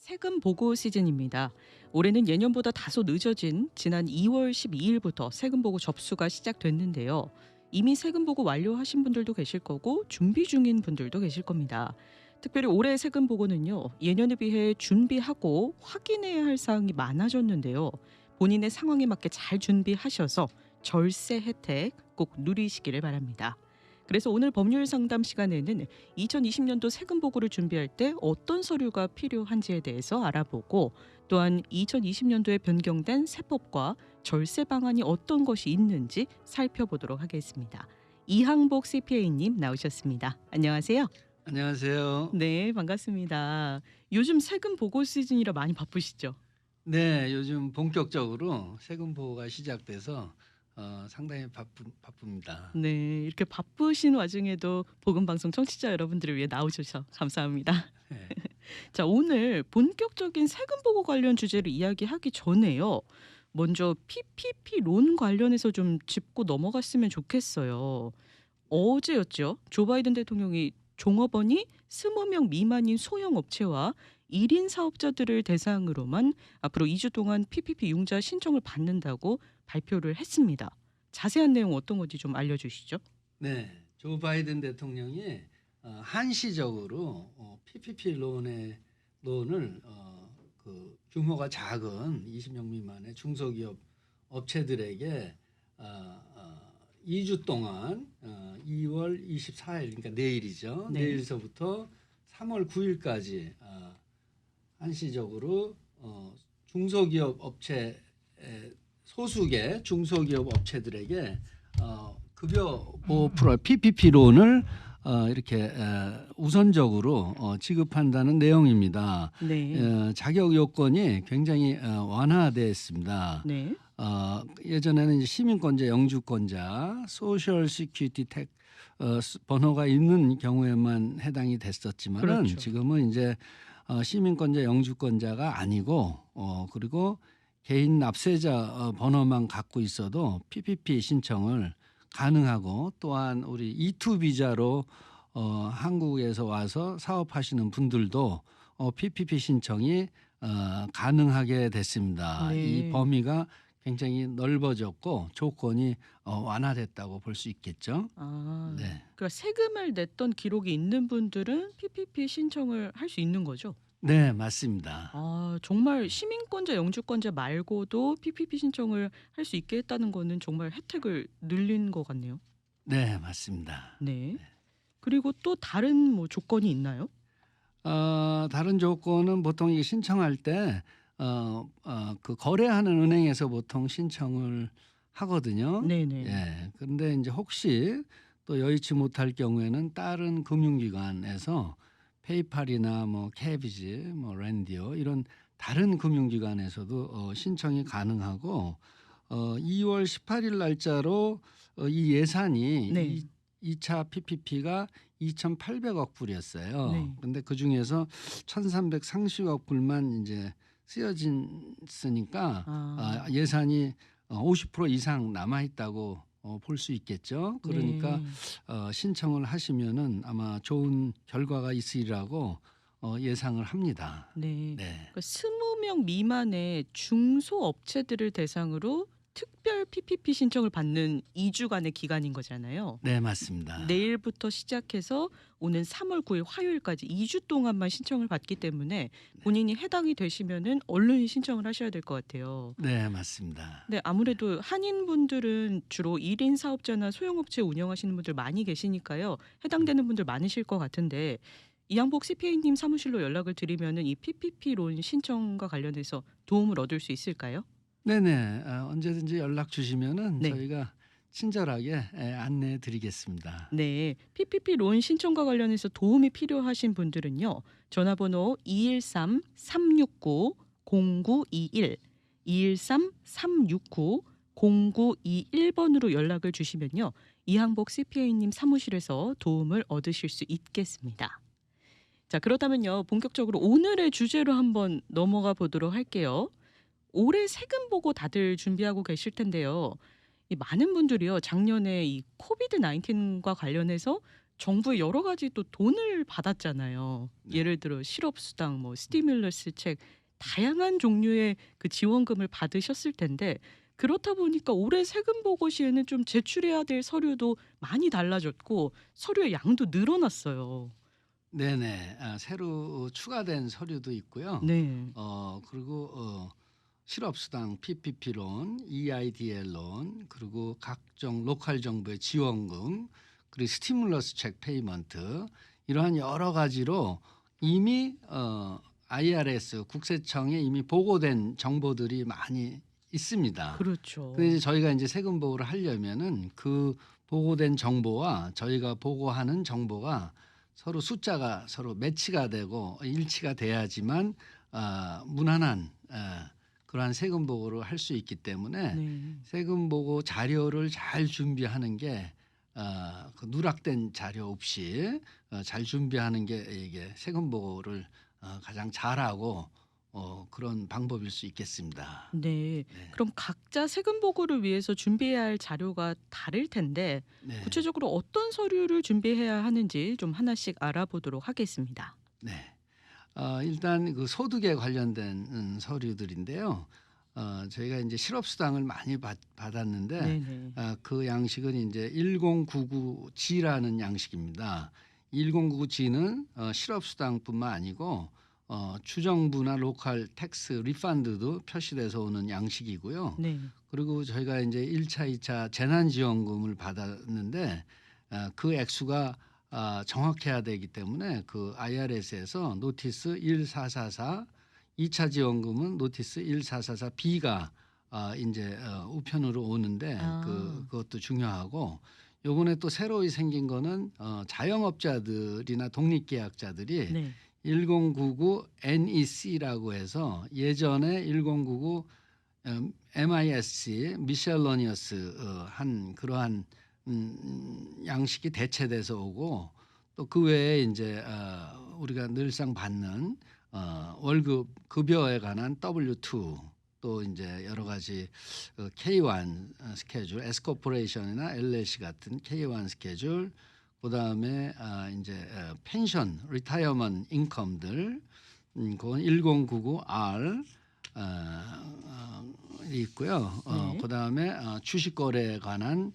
세금 보고 시즌입니다. 올해는 예년보다 다소 늦어진 지난 2월 12일부터 세금 보고 접수가 시작됐는데요. 이미 세금 보고 완료하신 분들도 계실 거고 준비 중인 분들도 계실 겁니다. 특별히 올해 세금 보고는요. 예년에 비해 준비하고 확인해야 할 사항이 많아졌는데요. 본인의 상황에 맞게 잘 준비하셔서 절세 혜택 꼭 누리시기를 바랍니다. 그래서 오늘 법률 상담 시간에는 2020년도 세금 보고를 준비할 때 어떤 서류가 필요한지에 대해서 알아보고, 또한 2020년도에 변경된 세법과 절세 방안이 어떤 것이 있는지 살펴보도록 하겠습니다. 이항복 CPA님 나오셨습니다. 안녕하세요. 안녕하세요. 네, 반갑습니다. 요즘 세금 보고 시즌이라 많이 바쁘시죠? 네, 요즘 본격적으로 세금 보고가 시작돼서 상당히 바쁩니다. 네, 이렇게 바쁘신 와중에도 보건방송 청취자 여러분들을 위해 나오셔서 감사합니다. 네. 자, 오늘 본격적인 세금 보고 관련 주제를 이야기하기 전에요. 먼저 PPP 론 관련해서 좀 짚고 넘어갔으면 좋겠어요. 어제였죠. 조 바이든 대통령이 종업원이 20명 미만인 소형 업체와 1인 사업자들을 대상으로만 앞으로 2주 동안 PPP 융자 신청을 받는다고 발표를 했습니다. 자세한 내용 어떤 건지 좀 알려주시죠. 네, 조 바이든 대통령이 한시적으로 PPP 론을 그 규모가 작은 20명 미만의 중소기업 업체들에게 2주 동안 2월 24일, 그러니까 내일이죠. 네. 내일서부터 3월 9일까지 한시적으로 중소기업 업체 소수의 중소기업 업체들에게 급여 보호 프로 PPP 론을 이렇게 우선적으로 지급한다는 내용입니다. 네. 자격 요건이 굉장히 완화됐습니다. 네. 예전에는 이제 시민권자, 영주권자, 소셜 시큐리티 택 번호가 있는 경우에만 해당이 됐었지만은 그렇죠. 지금은 이제 시민권자, 영주권자가 아니고 그리고 개인 납세자 번호만 갖고 있어도 PPP 신청을 가능하고, 또한 우리 E2 비자로 한국에서 와서 사업하시는 분들도 PPP 신청이 가능하게 됐습니다. 네. 이 범위가 굉장히 넓어졌고 조건이 완화됐다고 볼 수 있겠죠. 네. 그러니까 세금을 냈던 기록이 있는 분들은 PPP 신청을 할 수 있는 거죠? 네, 맞습니다. 정말 시민권자, 영주권자 말고도 PPP 신청을 할 수 있게 했다는 거는 정말 혜택을 늘린 것 같네요. 네, 맞습니다. 네. 그리고 또 다른 뭐 조건이 있나요? 다른 조건은 보통 이 신청할 때 그 거래하는 은행에서 보통 신청을 하거든요. 네네. 예. 그런데 이제 혹시 또 여의치 못할 경우에는 다른 금융기관에서 페이팔이나 뭐 캐비지, 뭐 랜디오 이런 다른 금융기관에서도 신청이 가능하고, 2월 18일 날짜로 이 예산이 네. 2차 PPP가 2,800억 불이었어요. 네. 근데 그 중에서 1,330억 불만 이제 쓰니까 예산이 50% 이상 남아 있다고 볼 수 있겠죠. 그러니까 네. 신청을 하시면은 아마 좋은 결과가 있으리라고 예상을 합니다. 네. 네. 그러니까 20명 미만의 중소업체들을 대상으로 특별 PPP 신청을 받는 2주간의 기간인 거잖아요. 네, 맞습니다. 내일부터 시작해서 오는 3월 9일 화요일까지 2주 동안만 신청을 받기 때문에 본인이 해당이 되시면은 얼른 신청을 하셔야 될 것 같아요. 네, 맞습니다. 근데 아무래도 한인분들은 주로 1인 사업자나 소형업체 운영하시는 분들 많이 계시니까요. 해당되는 분들 많으실 것 같은데, 이항복 CPA님 사무실로 연락을 드리면은 이 PPP 론 신청과 관련해서 도움을 얻을 수 있을까요? 네네. 언제든지 연락 주시면은 네. 저희가 친절하게 안내해 드리겠습니다. 네, PPP 론 신청과 관련해서 도움이 필요하신 분들은요. 전화번호 213-369-0921, 213-369-0921번으로 연락을 주시면요. 이항복 CPA님 사무실에서 도움을 얻으실 수 있겠습니다. 자, 그렇다면요. 본격적으로 오늘의 주제로 한번 넘어가 보도록 할게요. 올해 세금 보고 다들 준비하고 계실 텐데요. 이 많은 분들이요. 작년에 이 코비드 19과 관련해서 정부에 여러 가지 또 돈을 받았잖아요. 네. 예를 들어 실업수당, 뭐 스티뮬러스 책 다양한 종류의 그 지원금을 받으셨을 텐데 그렇다 보니까 올해 세금 보고 시에는 좀 제출해야 될 서류도 많이 달라졌고 서류의 양도 늘어났어요. 네네. 새로 추가된 서류도 있고요. 네. 그리고 실업수당, PPP 론, EIDL 론, 그리고 각종 로컬 정부의 지원금, 그리고 스티뮬러스 책 페이먼트 이러한 여러 가지로 이미 IRS 국세청에 이미 보고된 정보들이 많이 있습니다. 근데 그렇죠. 이제 저희가 이제 세금 보고를 하려면은 그 보고된 정보와 저희가 보고하는 정보가 서로 숫자가 서로 매치가 되고 일치가 돼야지만 무난한 그러한 세금 보고를 할 수 있기 때문에 네. 세금 보고 자료를 잘 준비하는 게 그 누락된 자료 없이 잘 준비하는 게 이게 세금 보고를 가장 잘하고 그런 방법일 수 있겠습니다. 네. 네. 그럼 각자 세금 보고를 위해서 준비해야 할 자료가 다를 텐데 네. 구체적으로 어떤 서류를 준비해야 하는지 좀 하나씩 알아보도록 하겠습니다. 네. 일단 그 소득에 관련된 서류들인데요. 저희가 이제 실업수당을 많이 받았는데 네네. 그 양식은 이제 1099G라는 양식입니다. 1099G는 실업수당뿐만 아니고 주정부나 로컬 텍스 리펀드도 표시돼서 오는 양식이고요. 네. 그리고 저희가 이제 1차, 2차 재난지원금을 받았는데 그 액수가 정확해야 되기 때문에 그 IRS에서 노티스 1444, 2차 지원금은 노티스 1444B가 인제 우편으로 오는데 아. 그것도 중요하고 요번에 또 새로이 생긴 거는 자영업자들이나 독립계약자들이 네. 1099 NEC라고 해서 예전에 1099 MISC 미셀러니어스 한 그러한 양식이 대체돼서 오고 또 그 외에 인제 우리가 늘상 받는 월급 급여에 관한 W2 또 인제 여러 가지 K1 스케줄 S코퍼레이션이나 LLC 같은 K1 스케줄 그다음에 인제 펜션 리타이어먼트 인컴들 그건 1099R 이 있고요. 네. 그다음에 주식 거래에 관한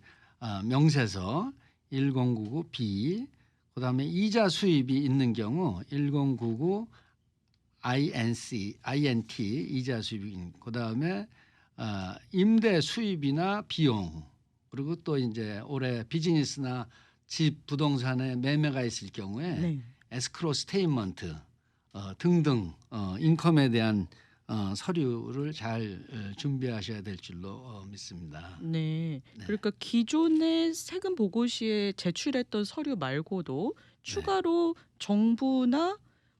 명세서 1099B 그다음에 이자 수입이 있는 경우 1099 INT 이자 수입이 그다음에 임대 수입이나 비용 그리고 또 인제 올해 비즈니스나 집 부동산에 매매가 있을 경우에 네. 에스크로 스테이트먼트 등등 인컴에 대한 서류를 잘 준비하셔야 될 줄로 믿습니다. 네. 네. 그러니까 기존의 세금 보고 시에 제출했던 서류 말고도 네. 추가로 정부나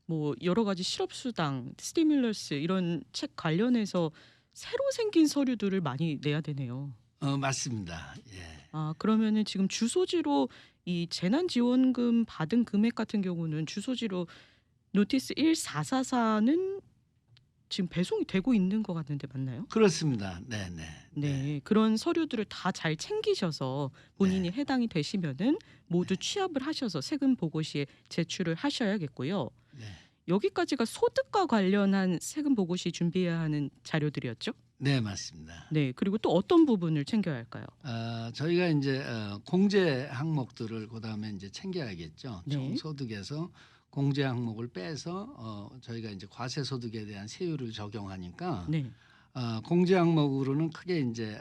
뭐 여러 가지 실업수당, 스티뮬러스 이런 책 관련해서 새로 생긴 서류들을 많이 내야 되네요. 맞습니다. 예. 아 그러면은 지금 주소지로 이 재난지원금 받은 금액 같은 경우는 주소지로 노티스 1444는 지금 배송이 되고 있는 것 같은데 맞나요? 그렇습니다. 네네. 네. 네. 그런 서류들을 다 잘 챙기셔서 본인이 네. 해당이 되시면은 모두 네. 취합을 하셔서 세금 보고시에 제출을 하셔야겠고요. 네. 여기까지가 소득과 관련한 세금 보고시 준비해야 하는 자료들이었죠? 네 맞습니다. 네. 그리고 또 어떤 부분을 챙겨야 할까요? 저희가 인제 공제 항목들을 그다음에 인제 챙겨야겠죠. 네. 총소득에서 공제 항목을 빼서 저희가 인제 과세소득에 대한 세율을 적용하니까 네. 공제 항목으로는 크게 인제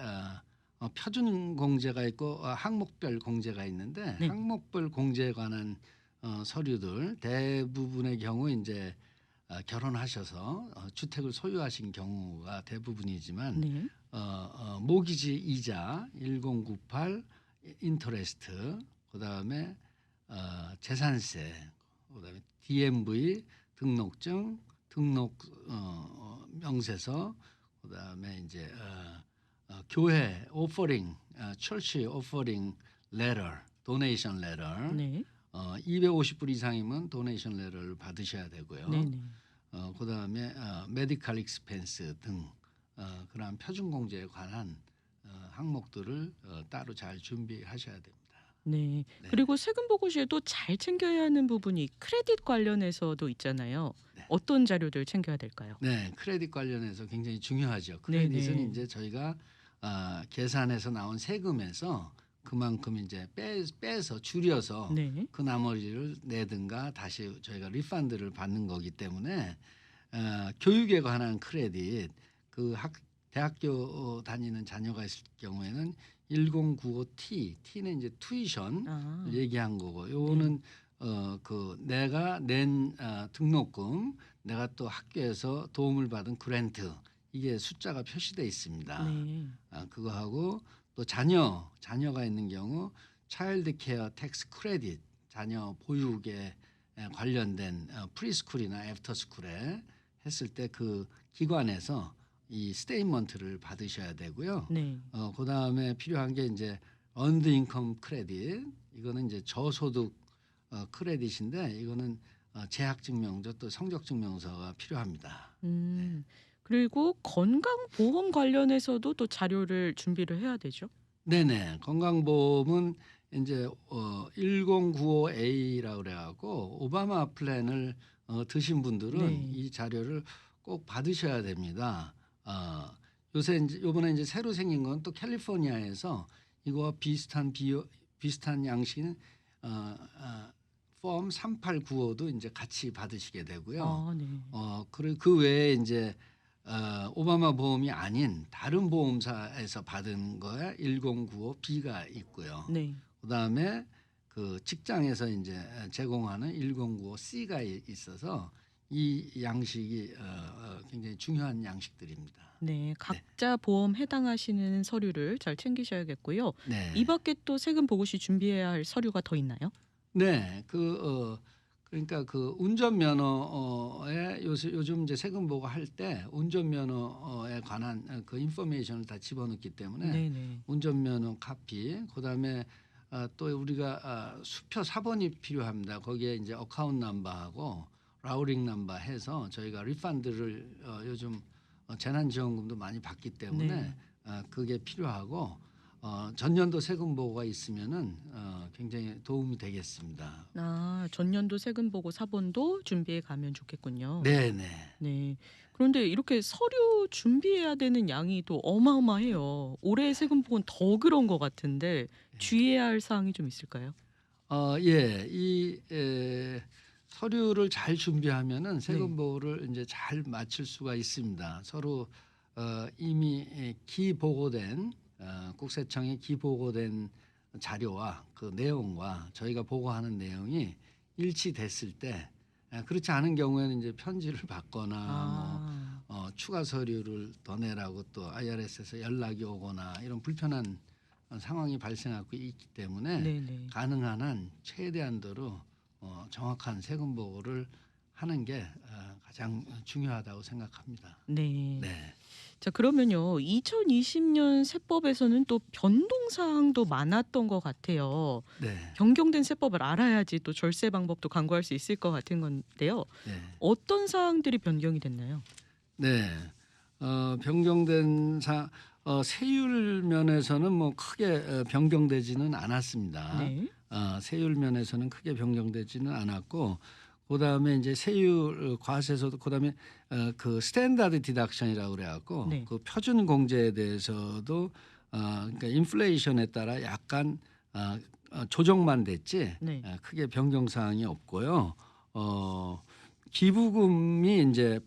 표준 공제가 있고 항목별 공제가 있는데 네. 항목별 공제에 관한 서류들 대부분의 경우 인제 결혼하셔서 주택을 소유하신 경우가 대부분이지만 네. 모기지 이자 1098 인터레스트 그다음에 재산세 그다음에 DMV 등록증 등록 명세서 그다음에 인제 교회 오퍼링 철치 오퍼링 레터 도네이션 레터 네. 250불 이상이면 도네이션 레터를 받으셔야 되고요. 네네. 그다음에 메디컬 익스펜스 등 그러한 표준 공제에 관한 항목들을 따로 잘 준비하셔야 됩니다. 네. 네. 그리고 세금 보고 시에도 잘 챙겨야 하는 부분이 크레딧 관련해서도 있잖아요. 네. 어떤 자료들 챙겨야 될까요? 네. 크레딧 관련해서 굉장히 중요하죠. 크레딧은 네네. 인제 저희가 계산해서 나온 세금에서 그만큼 인제 빼서 줄여서 네. 그 나머지를 내든가 다시 저희가 리펀드를 받는 거기 때문에 교육에 관한 크레딧 그 대학교 다니는 자녀가 있을 경우에는 1095T, T는 인제 튜이션을 아. 얘기한 거고 네. 요거는 그 내가 낸 등록금, 내가 또 학교에서 도움을 받은 그랜트 이게 숫자가 표시돼 있습니다. 네. 그거하고 또 자녀가 있는 경우 차일드 케어 텍스 크레딧 자녀 보육에 관련된 프리스쿨이나 애프터스쿨에 했을 때 그 기관에서 이 스테이트먼트를 받으셔야 되고요. 네. 그다음에 필요한 게 인제 earned income 크레딧 이거는 이제 저소득 크레딧인데 이거는 재학 증명서 또 성적 증명서가 필요합니다. 네. 음. 그리고 건강보험 관련해서도 또 자료를 준비를 해야 되죠? 네네. 건강보험은 인제 1095A라고 그래 갖고 오바마 플랜을 드신 분들은 네. 이 자료를 꼭 받으셔야 됩니다. 요새 인제 요번에 인제 새로 생긴 건 또 캘리포니아에서 이거와 비슷한 양식인 폼 3895도 인제 같이 받으시게 되고요. 아 네. 그리고 그 외에 인제 오바마 보험이 아닌 다른 보험사에서 받은 거에 1095B가 있고요. 네. 그다음에 그 직장에서 인제 제공하는 1095C가 있어서 이 양식이 굉장히 중요한 양식들입니다. 네. 네. 각자 보험 해당하시는 서류를 잘 챙기셔야겠고요. 이 네. 밖에 또 세금 보고 시 준비해야 할 서류가 더 있나요? 네. 그러니까 그 운전면허에 요즘 이제 세금 보고할 때 운전면허에 관한 그 인포메이션을 다 집어넣기 때문에 네네. 운전면허 카피 그다음에 또 우리가 수표 사본이 필요합니다. 거기에 인제 어카운트 넘버하고 라우링 넘버 해서 저희가 리펀드를 요즘 재난지원금도 많이 받기 때문에 네. 그게 필요하고 전년도 세금 보고가 있으면은 굉장히 도움이 되겠습니다. 아 전년도 세금 보고 사본도 준비해 가면 좋겠군요. 네네. 네. 그런데 이렇게 서류 준비해야 되는 양이 또 어마어마해요. 올해 세금 보고는 더 그런 것 같은데 네. 주의해야 할 사항이 좀 있을까요? 예. 서류를 잘 준비하면은 네. 세금 보고를 인제 잘 마칠 수가 있습니다. 서로 이미 기보고된 국세청에 기보고된 자료와 그 내용과 저희가 보고하는 내용이 일치됐을 때 그렇지 않은 경우에는 인제 편지를 받거나 뭐 아. 추가 서류를 더 내라고 또 IRS에서 연락이 오거나 이런 불편한 상황이 발생하고 있기 때문에 네네. 가능한 한 최대한도로 정확한 세금 보고를 하는 게 가장 중요하다고 생각합니다. 네. 네. 자 그러면요. 2020년 세법에서는 또 변동 사항도 많았던 것 같아요. 네. 변경된 세법을 알아야지 또 절세 방법도 강구할 수 있을 것 같은 건데요. 네. 어떤 사항들이 변경이 됐나요? 네. 변경된 세율 면에서는 뭐 크게 변경되지는 않았습니다. 네. 세율 면에서는 크게 변경되지는 않았고 그다음에 인제 세율 과세소득 그다음에 그 스탠다드 디덕션이라고 그래 갖고 네. 그 표준 공제에 대해서도 그러니까 인플레이션에 따라 약간 조정만 됐지 네. 크게 변경 사항이 없고요. 기부금이 인제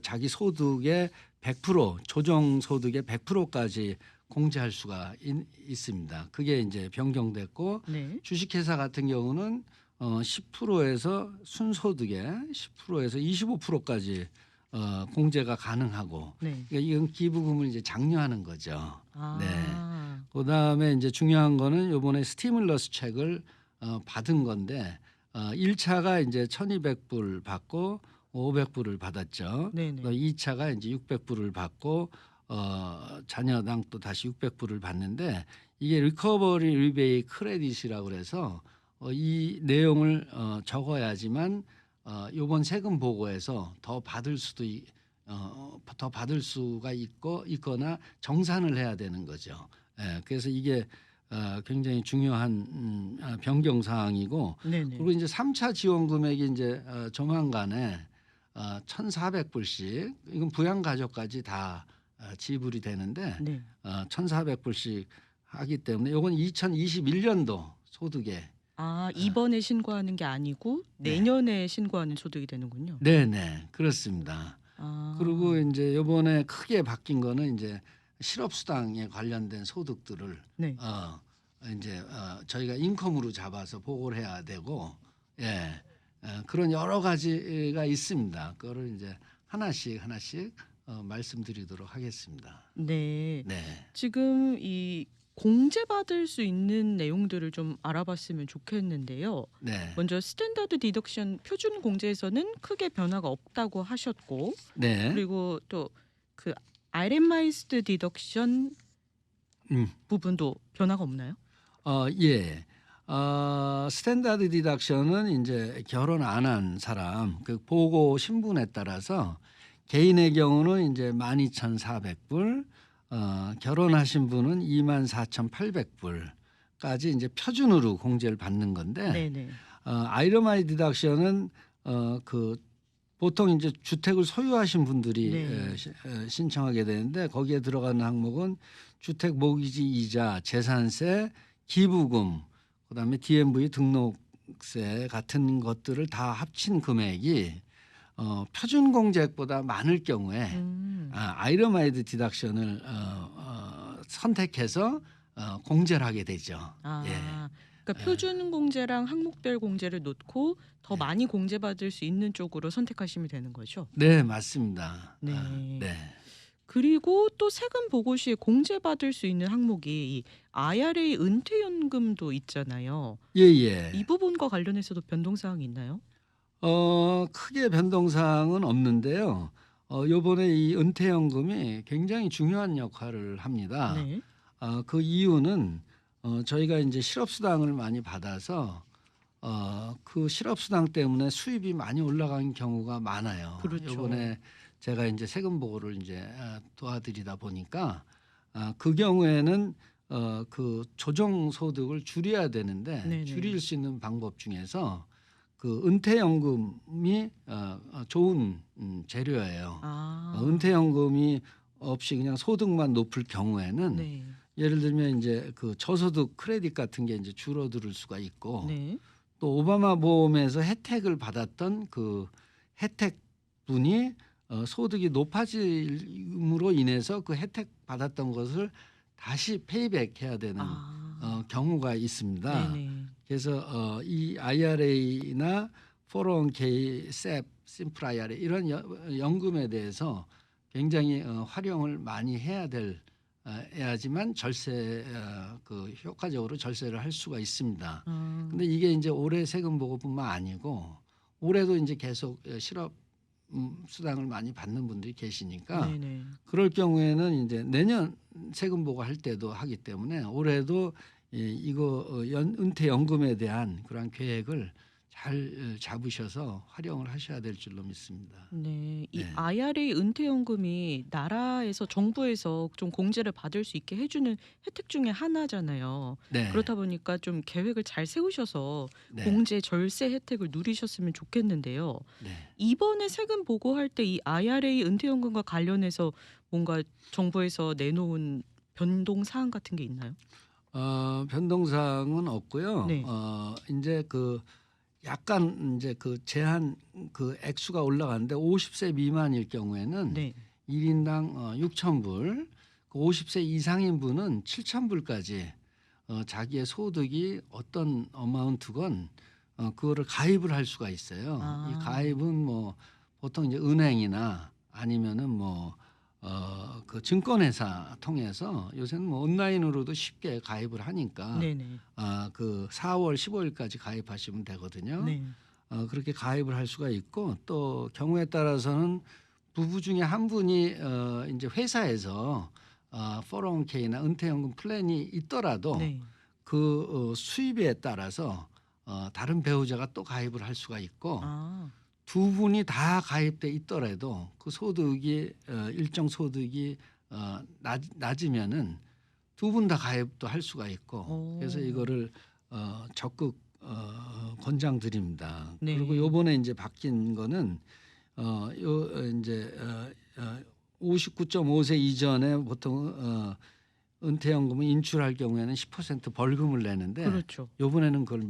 자기 소득의 100% 조정 소득의 100%까지 공제할 수가 있습니다. 그게 인제 변경됐고 네. 주식회사 같은 경우는 10%에서 순소득의 10%에서 25%까지 공제가 가능하고 네. 그러니까 이건 기부금을 이제 장려하는 거죠. 네. 아. 그다음에 인제 중요한 거는 요번에 스티뮬러스 책을 받은 건데 1 차가 인제 1,200불 받고 500불을 받았죠. 네네. 2 차가 인제 600불을 받고 자녀당 또 다시 600불을 받는데 이게 리커버리 리베이트 크레딧이라고 그래서 이 내용을 적어야지만 요번 세금 보고에서 더 받을 수가 있거나 정산을 해야 되는 거죠. 예. 그래서 이게 굉장히 중요한 변경 사항이고 네네. 그리고 이제 3차 지원 금액이 이제 조만간에 1,400불씩 이건 부양 가족까지 다 지불이 되는데 네. 1,400불씩 하기 때문에 요건 2021년도 소득에 이번에 신고하는 게 아니고 네. 내년에 신고하는 소득이 되는군요. 네네. 그렇습니다. 그리고 아. 인제 요번에 크게 바뀐 거는 인제 실업수당에 관련된 소득들을 네. 인제 저희가 인컴으로 잡아서 보고를 해야 되고 예. 그런 여러 가지가 있습니다. 그거를 인제 하나씩 말씀드리도록 하겠습니다. 네. 네. 지금 이 공제받을 수 있는 내용들을 좀 알아봤으면 좋겠는데요. 네. 먼저 스탠다드 디덕션 표준 공제에서는 크게 변화가 없다고 하셨고 네. 그리고 또 그 아이레마이즈드 디덕션 음. 부분도 변화가 없나요? 예. 스탠다드 디덕션은 인제 결혼 안 한 사람 그 보고 신분에 따라서 개인의 경우는 인제 12,400불 결혼하신 분은 24,800불까지 인제 표준으로 공제를 받는 건데 네네. 아이러마이 디덕션은 그 보통 인제 주택을 소유하신 분들이 네. 신청하게 되는데 거기에 들어가는 항목은 주택 모기지 이자, 재산세, 기부금, 그다음에 DMV 등록세 같은 것들을 다 합친 금액이 표준 공제액보다 많을 경우에 음. 아이러마이드 디덕션을 선택해서 공제를 하게 되죠. 예. 그러니까 표준 공제랑 항목별 공제를 놓고 더 네. 많이 공제받을 수 있는 쪽으로 선택하시면 되는 거죠? 네, 맞습니다. 네. 네. 그리고 또 세금 보고 시에 공제받을 수 있는 항목이 이 IRA 은퇴연금도 있잖아요. 예예. 이 부분과 관련해서도 변동 사항이 있나요? 크게 변동 사항은 없는데요. 요번에 이 은퇴연금이 굉장히 중요한 역할을 합니다. 네. 그 이유는 저희가 인제 실업수당을 많이 받아서 그 실업수당 때문에 수입이 많이 올라간 경우가 많아요. 그렇죠. 요번에 제가 인제 세금 보고를 인제 도와드리다 보니까 그 경우에는 그 조정 소득을 줄여야 되는데 네네. 줄일 수 있는 방법 중에서 그 은퇴연금이 좋은 재료예요. 은퇴연금이 없이 그냥 소득만 높을 경우에는 네. 예를 들면 인제 그 저소득 크레딧 같은 게 인제 줄어들 수가 있고 네. 또 오바마 보험에서 혜택을 받았던 그 혜택분이 소득이 높아짐으로 인해서 그 혜택 받았던 것을 다시 페이백해야 되는 경우가 있습니다. 네네. 그래서 이 IRA나 401k, SEP, 심플 IRA 이런 연금에 대해서 굉장히 활용을 많이 해야지만 절세 그 효과적으로 절세를 할 수가 있습니다. 근데 이게 인제 올해 세금 보고뿐만 아니고 올해도 인제 계속 실업 수당을 많이 받는 분들이 계시니까 네네. 그럴 경우에는 인제 내년 세금 보고할 때도 하기 때문에 올해도 이거 은퇴연금에 대한 그러한 계획을 잘 잡으셔서 활용을 하셔야 될 줄로 믿습니다. 네. 이 네. IRA 은퇴연금이 나라에서 정부에서 좀 공제를 받을 수 있게 해 주는 혜택 중에 하나잖아요. 네. 그렇다 보니까 좀 계획을 잘 세우셔서 네. 공제 절세 혜택을 누리셨으면 좋겠는데요. 네. 이번에 세금 보고할 때 이 IRA 은퇴연금과 관련해서 뭔가 정부에서 내놓은 변동 사항 같은 게 있나요? 변동 사항은 없고요. 네. 인제 그 약간 인제 그 제한 그 액수가 올라가는데 50세 미만일 경우에는 네. 1 인당 6,000불, 그 50세 이상인 분은 7,000불까지 자기의 소득이 어떤 어마운트건 그거를 가입을 할 수가 있어요. 이 가입은 뭐 보통 이제 은행이나 아니면은 뭐 그 증권회사 통해서 요새는 뭐 온라인으로도 쉽게 가입을 하니까 네네. 그 4월 15일까지 가입하시면 되거든요. 네. 그렇게 가입을 할 수가 있고 또 경우에 따라서는 부부 중에 한 분이 인제 회사에서 401k나 은퇴연금 플랜이 있더라도 네. 그 수입에 따라서 다른 배우자가 또 가입을 할 수가 있고 두 분이 다 가입돼 있더라도 그 소득이 일정 소득이 낮으면은 두 분 다 가입도 할 수가 있고 그래서 오. 이거를 적극 권장드립니다. 그리고 네. 요번에 이제 바뀐 거는 요 인제 59.5세 이전에 보통 은퇴연금을 인출할 경우에는 10% 벌금을 내는데 그렇죠. 요번에는 그걸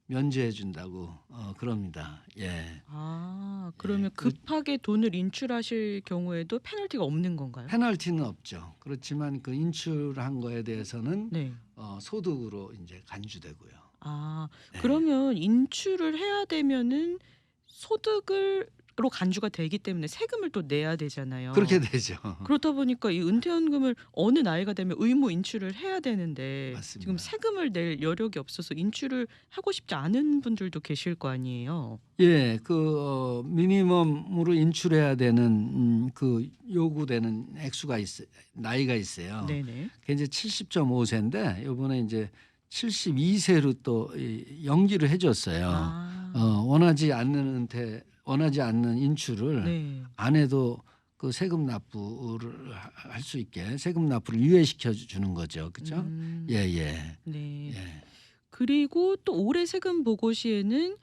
면제해 준다고 그럽니다. 예. 아 예. 그러면 급하게 돈을 인출하실 경우에도 페널티가 없는 건가요? 페널티는 없죠. 그렇지만 그 인출한 거에 대해서는 네. 소득으로 인제 간주되고요. 아 네. 그러면 인출을 해야 되면은 소득으로 간주가 되기 때문에 세금을 또 내야 그렇게 되잖아요. 되죠. 그렇다 보니까 이 은퇴연금을 어느 나이가 되면 의무 인출을 해야 되는데 지금 맞습니다. 세금을 낼 여력이 없어서 인출을 하고 싶지 않은 분들도 계실 거 아니에요. 예. 미니멈으로 인출해야 되는 그 요구되는 액수가 나이가 있어요. 네네. 그게 이제 70.5 세인데 요번에 인제 72 세로 또 연기를 해 줬어요. 아 원하지 않는 인출을 네. 안 해도 그 세금 납부를 할 수 있게 세금 납부를 유예시켜 주는 거죠. 그죠? 음. 예예. 네. 예. 그리고 또 올해 세금 보고 시에는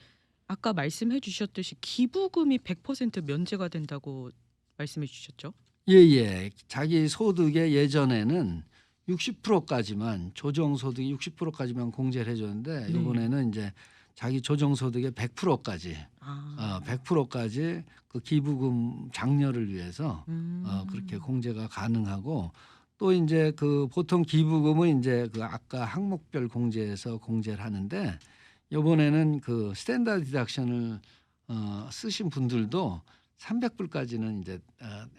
아까 말씀해 주셨듯이 기부금이 100% 면제가 된다고 말씀해 주셨죠? 예예. 자기 소득의 예전에는 60% 까지만 조정 소득이 60% 까지만 공제를 해 줬는데 네. 요번에는 인제 자기 조정 소득의 100% 까지 아. 100% 까지 그 기부금 장려를 위해서 그렇게 음. 공제가 가능하고 또 인제 그 보통 기부금은 인제 그 아까 항목별 공제해서 공제를 하는데 요번에는 그 스탠다드 디덕션을 쓰신 분들도 300 불까지는 인제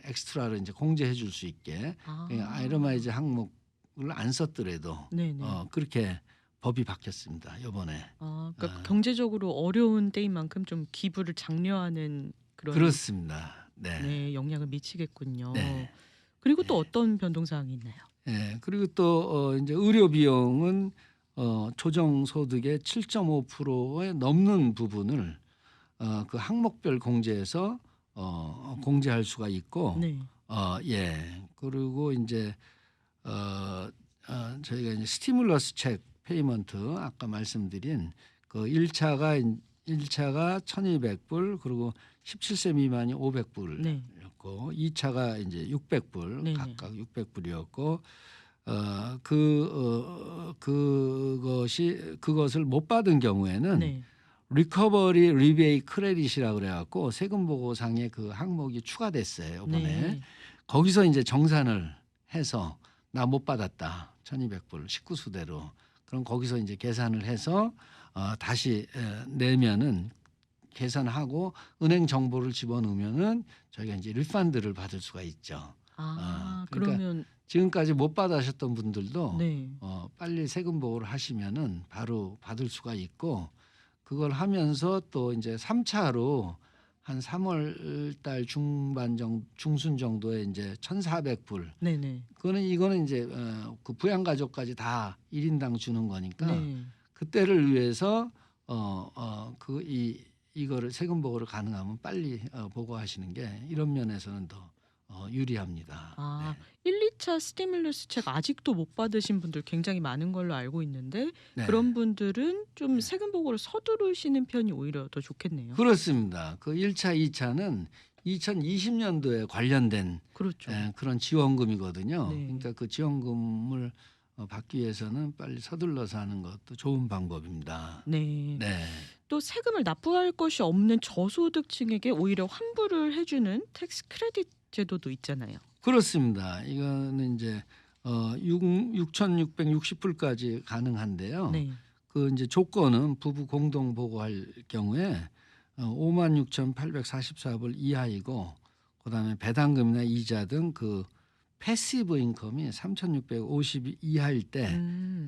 엑스트라로 인제 공제해 줄 수 있게 아. 아이러마이즈 항목을 안 썼더라도 네네. 그렇게 법이 바뀌었습니다 요번에. 아 어 그러니까 경제적으로 어려운 때인 만큼 좀 기부를 장려하는 그런 그렇습니다. 네. 네 영향을 미치겠군요. 네. 그리고 또 예. 어떤 변동 사항이 있나요? 예. 그리고 또 인제 의료 비용은 조정 소득의 7.5%에 넘는 부분을 그 항목별 공제해서 공제할 수가 있고 네. 예. 그리고 인제 저희가 이제 스티뮬러스 책 페이먼트 아까 말씀드린 그 1 차가 1차가 1,200 그리고 17세 미만이 500 네. 불이었고 2 차가 인제 600 네네. 각각 600 불이었고 그것을 못 받은 경우에는 네. 리커버리 리베이트 크레딧이라 그래 갖고 세금 보고상에 그 항목이 추가됐어요, 이번에. 네. 거기서 인제 정산을 해서 '나 못 받았다. 1,200 식구수대로.' 그럼 거기서 인제 계산을 해서 다시 내면은 계산하고 은행 정보를 집어넣으면은 저희가 인제 리펀드를 받을 수가 있죠. 아 그러니까 그러면 지금까지 못 받으셨던 분들도 네. 빨리 세금 보고를 하시면은 바로 받을 수가 있고 그걸 하면서 또 인제 3 차로 한 3월 달 중순 정도에 인제 1,400 네네. 이거는 인제 그 부양가족까지 다 1 인당 주는 거니까 네. 그때를 위해서 이거를 세금 보고를 가능하면 빨리 보고하시는 게 이런 면에서는 더 유리합니다. 네. 아 1-2차 스티뮬러스 책 아직도 못 받으신 분들 굉장히 많은 걸로 알고 있는데 네. 그런 분들은 좀 네. 세금 보고를 서두르시는 편이 오히려 더 좋겠네요. 그렇습니다. 그 1 차, 2 차는 2020 년도에 관련된 그렇죠. 그런 지원금이거든요. 네. 그러니까 그 지원금을 받기 위해서는 빨리 서둘러서 하는 것도 좋은 방법입니다. 네. 네. 또 세금을 납부할 것이 없는 저소득층에게 오히려 환불을 해 주는 텍스 크레딧 제도도 있잖아요. 그렇습니다. 이거는 인제 6,660 불까지 가능한데요. 네. 그 인제 조건은 부부 공동 보고할 경우에 56,844불 이하이고 그다음에 배당금이나 이자 등 그 패시브 인컴이 3,650 이하일 때 음.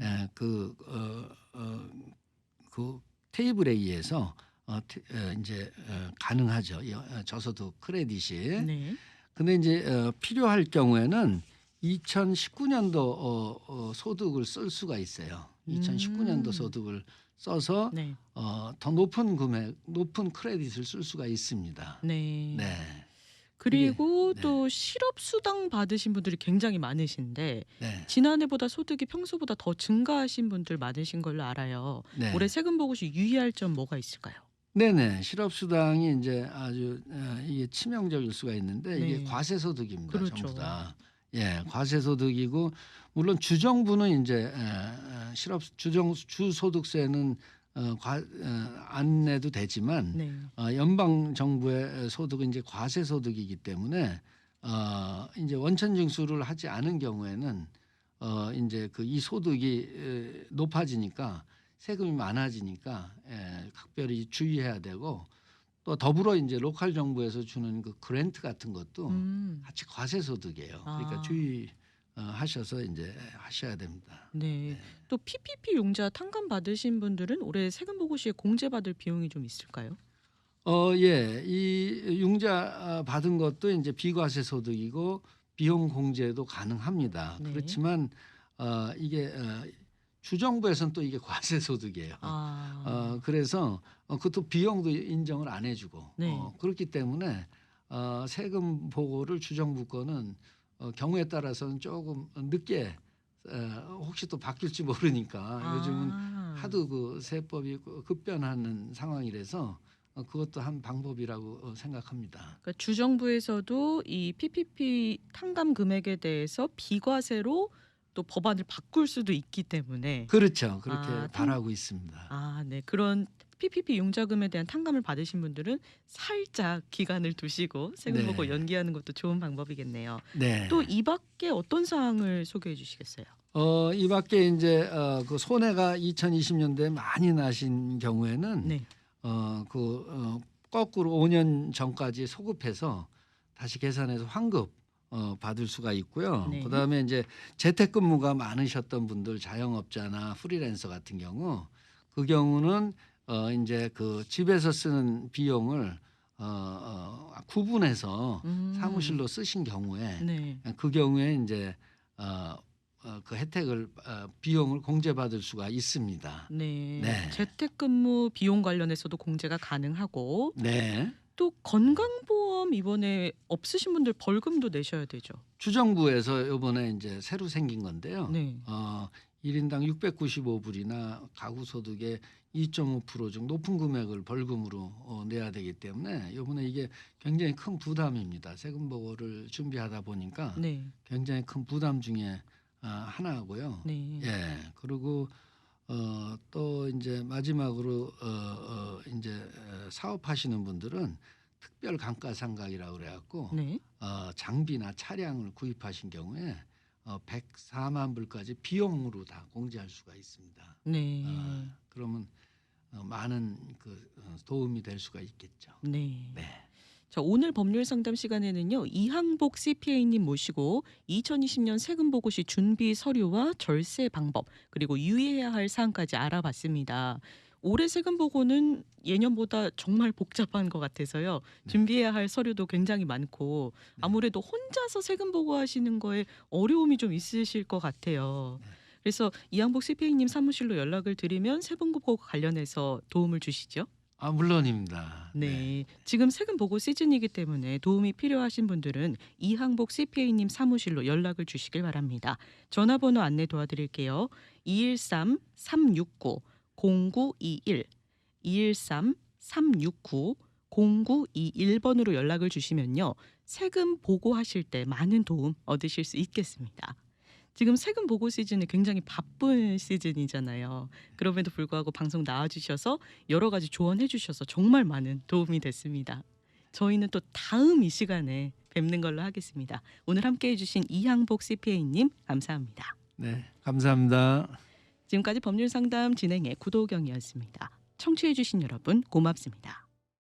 그 테이블에 의해서 인제 가능하죠. 저소득 크레딧이. 네. 근데 인제 필요할 경우에는 2019 년도 소득을 쓸 수가 있어요. 2019 년도 음. 소득을 써서 네. 더 높은 크레딧을 쓸 수가 있습니다. 네. 네. 그리고 네. 또 실업수당 받으신 분들이 굉장히 많으신데 네. 지난해보다 소득이 평소보다 더 증가하신 분들 많으신 걸로 알아요. 올해 네. 세금 보고 시 유의할 점 뭐가 있을까요? 네네. 실업수당이 이제 아주 이게 치명적일 수가 있는데 이게 네. 과세소득입니다, 전부 그렇죠. 다. 예. 과세소득이고 물론 주정부는 이제 실업 주정 주소득세는 안 내도 되지만 네. 연방 정부의 소득은 이제 과세소득이기 때문에 인제 원천 징수를 하지 않은 경우에는 인제 그 이 소득이 높아지니까 세금이 많아지니까 각별히 주의해야 되고 또 더불어 인제 로컬 정부에서 주는 그 그랜트 같은 것도 음. 같이 과세소득이에요. 그러니까 아. 주의 하셔서 인제 하셔야 됩니다. 네. 네. 또 PPP 융자 탕감 받으신 분들은 올해 세금 보고 시에 공제받을 비용이 좀 있을까요? 예. 이 융자 받은 것도 인제 비과세 소득이고 비용 공제도 가능합니다. 네. 그렇지만 이게 주정부에서는 또 이게 과세 소득이에요. 아. 그래서 그것도 비용도 인정을 안 해 주고 네. 그렇기 때문에 세금 보고를 주정부 거는 경우에 따라서는 쪼금 늦게 혹시 또 바뀔지 모르니까 요즘은 아. 하도 그 세법이 급변하는 상황이라서 그것도 한 방법이라고 생각합니다. 그러니까 주정부에서도 이 PPP 탕감 금액에 대해서 비과세로 또 법안을 바꿀 수도 있기 때문에 그렇죠. 그렇게 아, 바라고 있습니다. 네. 그런 PPP 융자금에 대한 탕감을 받으신 분들은 살짝 기간을 두시고 세금 보고 네. 연기하는 것도 좋은 방법이겠네요. 네. 또 이 밖에 어떤 사항을 소개해 주시겠어요? 이 밖에 인제 그 손해가 2020년도에 많이 나신 경우에는 네. 거꾸로 5년 전까지 소급해서 다시 계산해서 환급 받을 수가 있고요. 네. 그다음에 인제 재택근무가 많으셨던 분들 자영업자나 프리랜서 같은 경우 그 경우는 인제 그 집에서 쓰는 비용을 구분해서 음. 사무실로 쓰신 경우에 네. 그 경우에 인제 그 혜택을 비용을 공제받을 수가 있습니다. 네. 네. 재택근무 비용 관련해서도 공제가 가능하고 네. 또 건강보험 이번에 없으신 분들 벌금도 내셔야 되죠. 주정부에서 요번에 인제 새로 생긴 건데요. 네. 1 인당 695 불이나 가구 소득의 2.5% 중 높은 금액을 벌금으로 내야 되기 때문에 요번에 이게 굉장히 큰 부담입니다. 세금 보고를 준비하다 보니까 네. 굉장히 큰 부담 중에 하나고요. 네. 예. 그리고 또 인제 마지막으로 인제 사업하시는 분들은 특별 감가상각이라고 그래 갖고 네. 장비나 차량을 구입하신 경우에 104만 불까지 비용으로 다 공제할 수가 있습니다. 네. 그러면 많은 그 도움이 될 수가 있겠죠. 네. 네. 자, 오늘 법률 상담 시간에는요. 이항복 CPA님 모시고 2020년 세금 보고 시 준비 서류와 절세 방법 그리고 유의해야 할 사항까지 알아봤습니다. 올해 세금 보고는 예년보다 정말 복잡한 것 같아서요. 네. 준비해야 할 서류도 굉장히 많고 네. 아무래도 혼자서 세금 보고하시는 거에 어려움이 좀 있으실 것 같아요. 네. 그래서 이항복 CPA님 사무실로 연락을 드리면 세금 보고 관련해서 도움을 주시죠. 물론입니다. 네. 지금 세금 보고 시즌이기 때문에 도움이 필요하신 분들은 이항복 CPA님 사무실로 연락을 주시길 바랍니다. 전화번호 안내 도와드릴게요. 213-369-0921 213-369-0921번으로 연락을 주시면요. 세금 보고하실 때 많은 도움 얻으실 수 있겠습니다. 지금 세금 보고 시즌이 굉장히 바쁜 시즌이잖아요. 그럼에도 불구하고 방송 나와주셔서 여러 가지 조언해 주셔서 정말 많은 도움이 됐습니다. 저희는 또 다음 이 시간에 뵙는 걸로 하겠습니다. 오늘 함께해 주신 이항복 CPA님 감사합니다. 네. 감사합니다. 지금까지 법률상담 진행의 구도경이었습니다. 청취해 주신 여러분 고맙습니다.